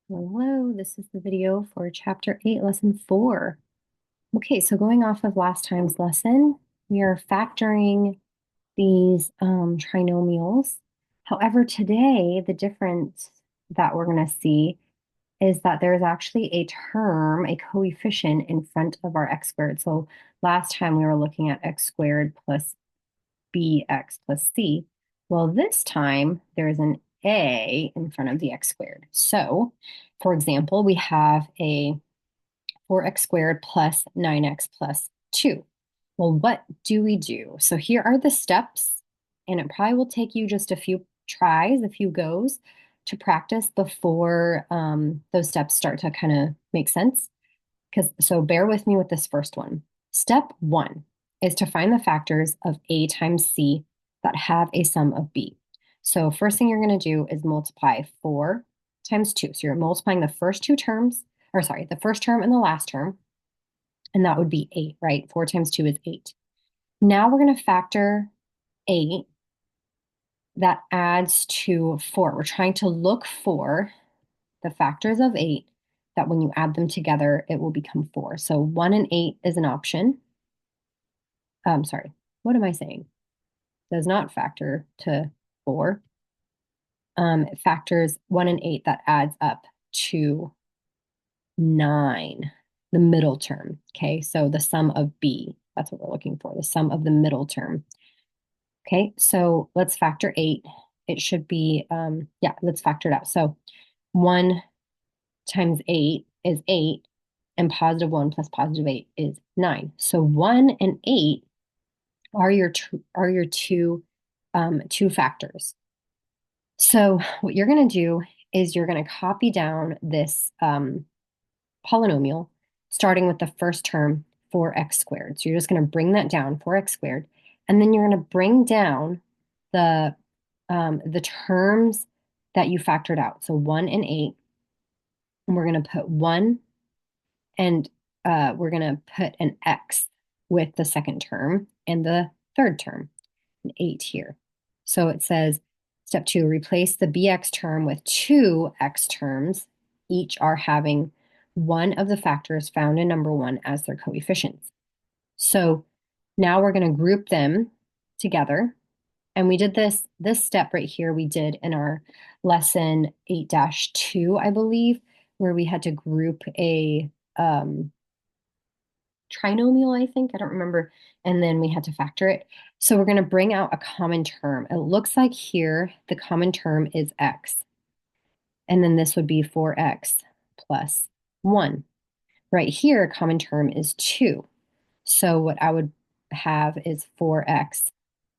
Hello, this is the video for Chapter 8, Lesson 4. Okay, so going off of last time's lesson, we are factoring these trinomials. However, today, the difference that we're going to see is that there's actually a term, a coefficient in front of our x squared. So last time we were looking at x squared plus bx plus c. Well, this time there's an a in front of the x squared. So, for example, we have a 4x squared plus 9x plus 2. Well, what do we do? So here are the steps, and it probably will take you just a few tries, a few goes to practice before those steps start to kind of make sense. So bear with me with this first one. Step 1 is to find the factors of a times c that have a sum of b. So first thing you're going to do is multiply 4 times 2. So you're multiplying the first two terms, or sorry, the first term and the last term, and that would be 8, right? 4 times 2 is 8. Now we're going to factor 8 that adds to 4. We're trying to look for the factors of 8 that when you add them together, it will become 4. So 1 and 8 is an option. Sorry, what am I saying? Does not factor to 4. It factors 1 and 8 that adds up to 9, the middle term. Okay, so the sum of b, that's what we're looking for, the sum of the middle term. Okay, so let's factor 8. It should be, let's factor it out. So 1 times 8 is 8, and positive 1 plus positive 8 is 9. So 1 and 8 are your two factors. So what you're going to do is you're going to copy down this polynomial, starting with the first term, 4x squared. So you're just going to bring that down, 4x squared, and then you're going to bring down the terms that you factored out. So 1 and 8, and we're going to put 1, and we're going to put an x with the second term and the third term, an 8 here. So it says, step 2, replace the bx term with two x terms. Each are having one of the factors found in number 1 as their coefficients. So now we're going to group them together. And we did this step right here, we did in our lesson 8-2, I believe, where we had to group a trinomial, I think. I don't remember. And then we had to factor it. So we're going to bring out a common term. It looks like here the common term is x. And then this would be 4x plus 1. Right here, a common term is 2. So what I would have is 4x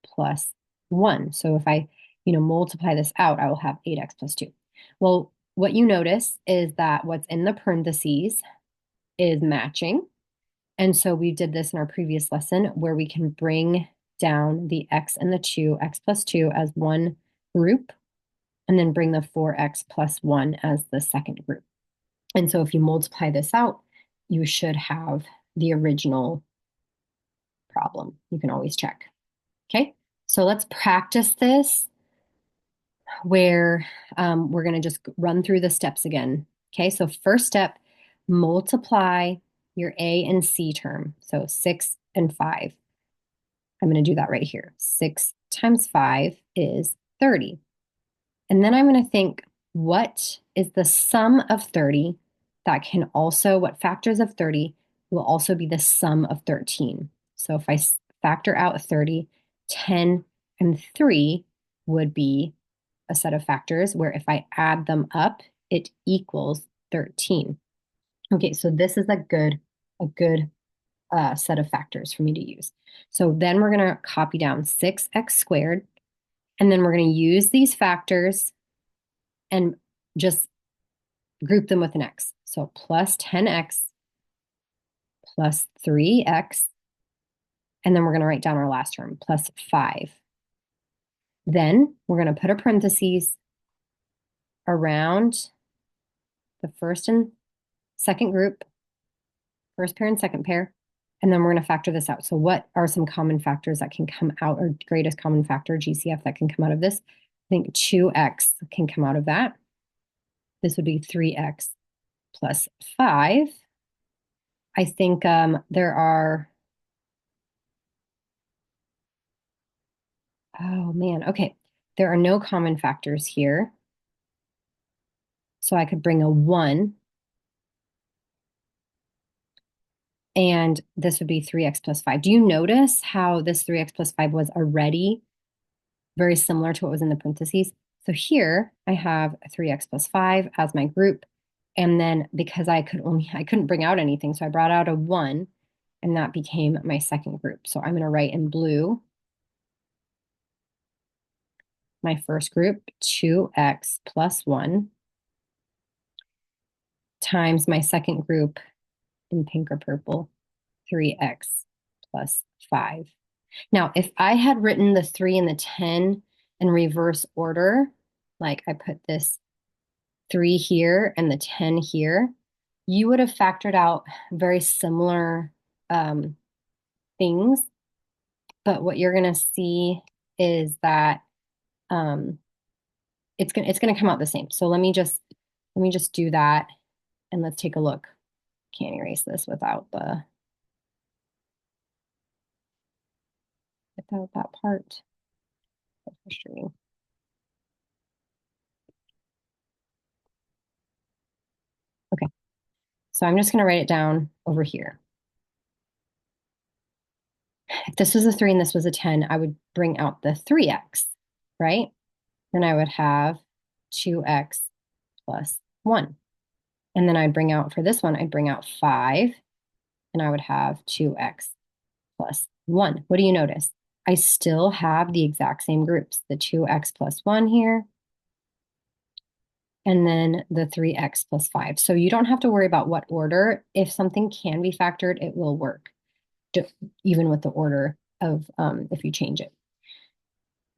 plus 1. So if I, multiply this out, I will have 8x plus 2. Well, what you notice is that what's in the parentheses is matching. And so we did this in our previous lesson where we can bring down the x and the 2, x plus 2 as one group, and then bring the 4x plus 1 as the second group. And so if you multiply this out, you should have the original problem. You can always check. Okay, so let's practice this where we're going to just run through the steps again. Okay, so first step, multiply your a and c term. So 6 and 5. I'm going to do that right here. 6 times 5 is 30. And then I'm going to think, what is the sum of 30 that can also, what factors of 30 will also be the sum of 13? So if I factor out 30, 10 and 3 would be a set of factors where if I add them up, it equals 13. Okay, so this is a good set of factors for me to use. So then we're going to copy down 6x squared, and then we're going to use these factors and just group them with an x. So plus 10x plus 3x, and then we're going to write down our last term, plus 5. Then we're going to put a parentheses around the first and second group, first pair and second pair, and then we're going to factor this out. So what are some common factors that can come out, or greatest common factor, GCF, that can come out of this? I think 2x can come out of that. This would be 3x plus 5. I think there are, oh man, okay. There are no common factors here. So I could bring a 1, and this would be 3x plus 5. Do you notice how this 3x plus 5 was already very similar to what was in the parentheses? So here I have 3x plus 5 as my group. And then because I couldn't bring out anything, so I brought out a 1, and that became my second group. So I'm going to write in blue my first group, 2x plus 1, times my second group in pink or purple, 3x plus 5. Now, if I had written the 3 and the 10 in reverse order, like I put this 3 here and the 10 here, you would have factored out very similar things. But what you're going to see is that it's gonna come out the same. So let me just do that, and let's take a look. Can't erase this without that part. That's frustrating. Okay, so I'm just gonna write it down over here. If this was a 3 and this was a 10, I would bring out the 3x, right? Then I would have 2x plus 1. And then I'd bring out, for this one, I'd bring out 5, and I would have 2x plus 1. What do you notice? I still have the exact same groups, the 2x plus 1 here, and then the 3x plus 5. So you don't have to worry about what order. If something can be factored, it will work, even with the order of if you change it.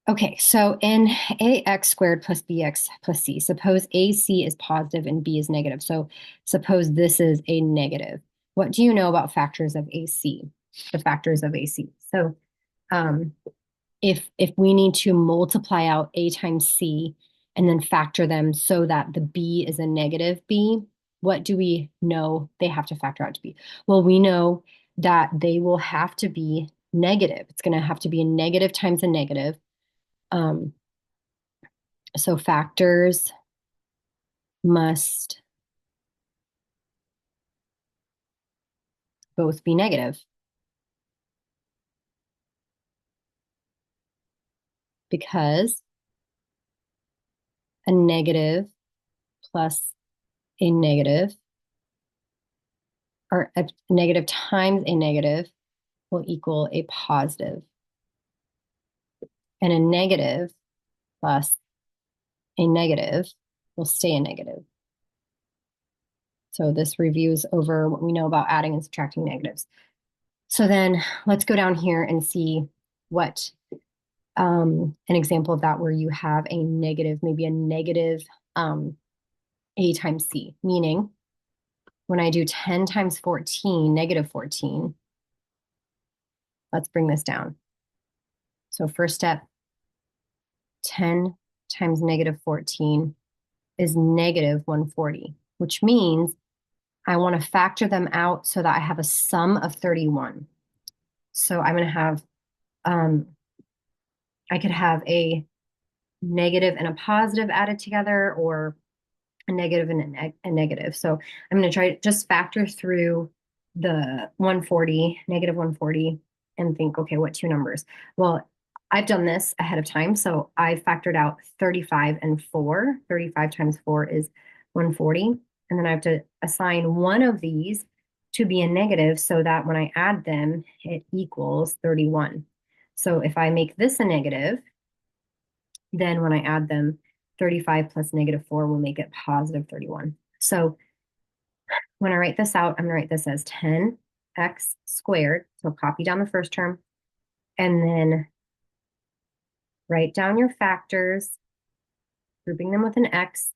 Okay, so in ax squared plus bx plus c, suppose ac is positive and b is negative. So suppose this is a negative. What do you know about factors of ac, the factors of ac? So if we need to multiply out a times c and then factor them so that the b is a negative b, what do we know they have to factor out to be? Well, we know that they will have to be negative. It's going to have to be a negative times a negative. So factors must both be negative because a negative plus a negative, or a negative times a negative, will equal a positive. And a negative plus a negative will stay a negative. So this reviews over what we know about adding and subtracting negatives. So then let's go down here and see what an example of that where you have a negative, maybe a negative a times c, meaning when I do 10 times 14, negative 14, let's bring this down. So first step, 10 times negative 14 is negative 140, which means I want to factor them out so that I have a sum of 31. So I'm going to have, I could have a negative and a positive added together, or a negative and a negative. So I'm going to try to just factor through the 140, negative 140, and think, okay, what two numbers? Well, I've done this ahead of time. So I factored out 35 and 4. 35 times 4 is 140. And then I have to assign one of these to be a negative so that when I add them, it equals 31. So if I make this a negative, then when I add them, 35 plus negative 4 will make it positive 31. So when I write this out, I'm going to write this as 10x squared. So copy down the first term, and then write down your factors, grouping them with an x.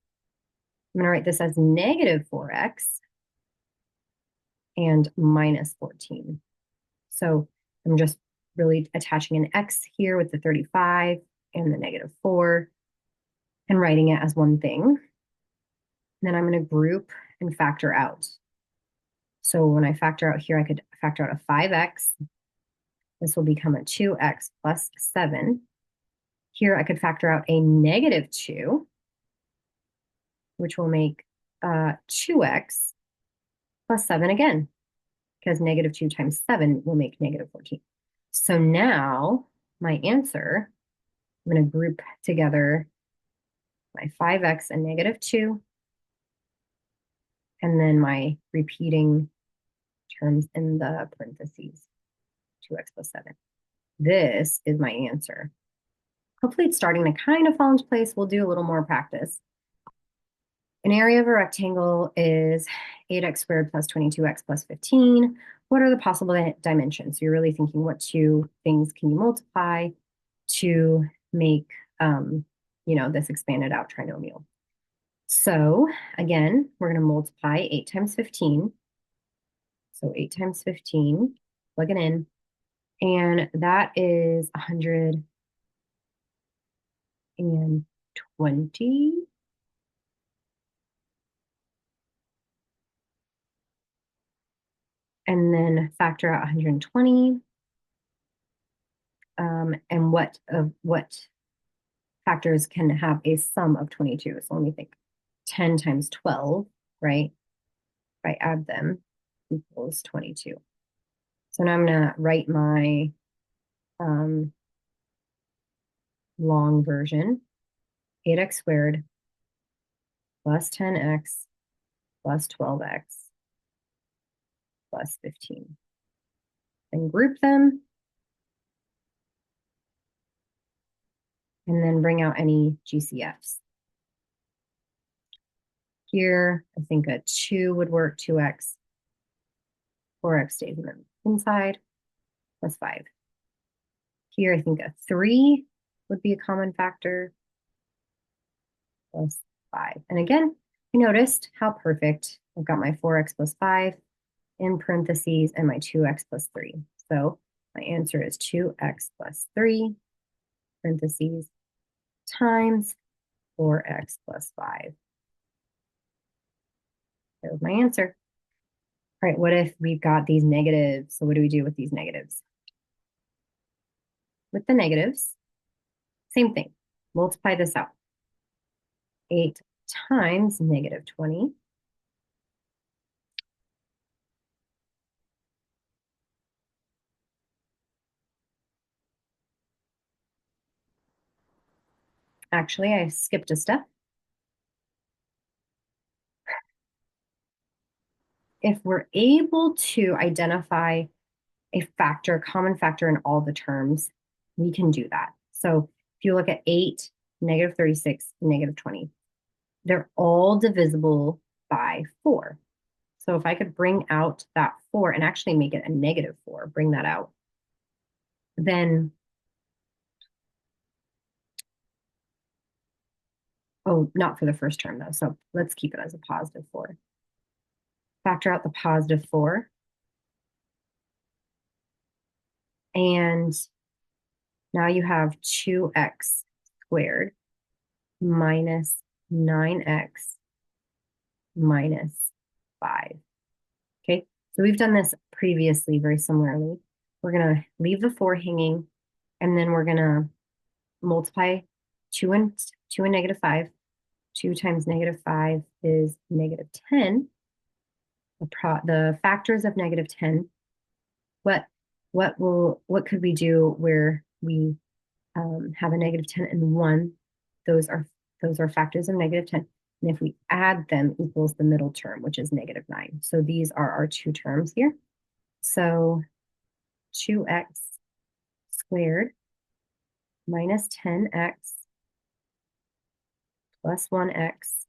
I'm going to write this as negative 4x and minus 14. So I'm just really attaching an x here with the 35 and the negative 4 and writing it as one thing. Then I'm going to group and factor out. So when I factor out here, I could factor out a 5x. This will become a 2x plus 7. Here I could factor out a negative 2, which will make 2x plus 7 again, because negative 2 times 7 will make negative 14. So now my answer, I'm going to group together my 5x and negative 2, and then my repeating terms in the parentheses, 2x plus 7. This is my answer. Hopefully it's starting to kind of fall into place. We'll do a little more practice. An area of a rectangle is 8x squared plus 22x plus 15. What are the possible dimensions? So you're really thinking, what two things can you multiply to make this expanded out trinomial? So again, we're going to multiply 8 times 15. So 8 times 15, plug it in, and that is 120. And then factor out 120. And what factors can have a sum of 22? So let me think. 10 times 12, right? If I add them, equals 22. So now I'm going to write my long version. 8x squared plus 10x plus 12x plus 15. Then group them. And then bring out any GCFs. Here, I think a 2 would work, 2x. 4x stays inside, plus 5. Here, I think a 3 would be a common factor, plus 5. And again, I noticed how perfect. I've got my 4x plus 5 in parentheses and my 2x plus 3. So my answer is 2x plus 3, parentheses, times 4x plus 5. There's my answer. All right, what if we've got these negatives? So what do we do with these negatives? With the negatives, same thing. Multiply this out. 8 times negative 20. Actually, I skipped a step. If we're able to identify a factor, common factor in all the terms, we can do that. So if you look at 8, negative 36, and negative 20, they're all divisible by 4. So if I could bring out that 4 and actually make it a negative 4, bring that out, then, oh, not for the first term though. So let's keep it as a positive 4. Factor out the positive 4. And now you have 2x squared minus 9x minus 5. Okay, so we've done this previously very similarly. We're going to leave the 4 hanging, and then we're going to multiply 2 and negative 5. 2 times negative 5 is negative 10. The factors of negative 10. What could we do where we have a negative 10 and 1? Those are factors of negative 10. And if we add them, equals the middle term, which is negative 9. So these are our two terms here. So 2x squared minus 10x plus 1x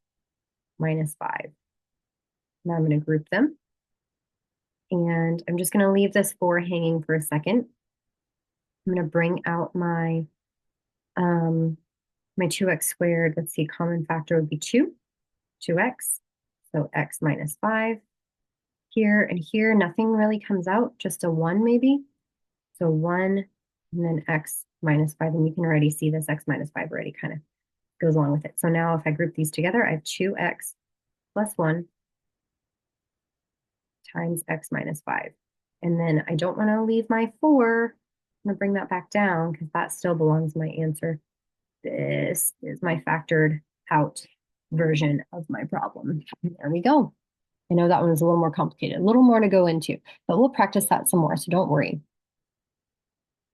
minus 5. Now I'm going to group them. And I'm just going to leave this 4 hanging for a second. I'm going to bring out my 2x squared. Let's see, common factor would be 2x. So x minus 5. Here and here, nothing really comes out, just a 1 maybe. So 1 and then x minus 5. And you can already see this x minus 5 already kind of goes along with it. So now if I group these together, I have 2x plus 1 times x minus 5. And then I don't want to leave my 4. I'm going to bring that back down because that still belongs to my answer. This is my factored out version of my problem. There we go. I know that one is a little more complicated, a little more to go into, but we'll practice that some more, so don't worry.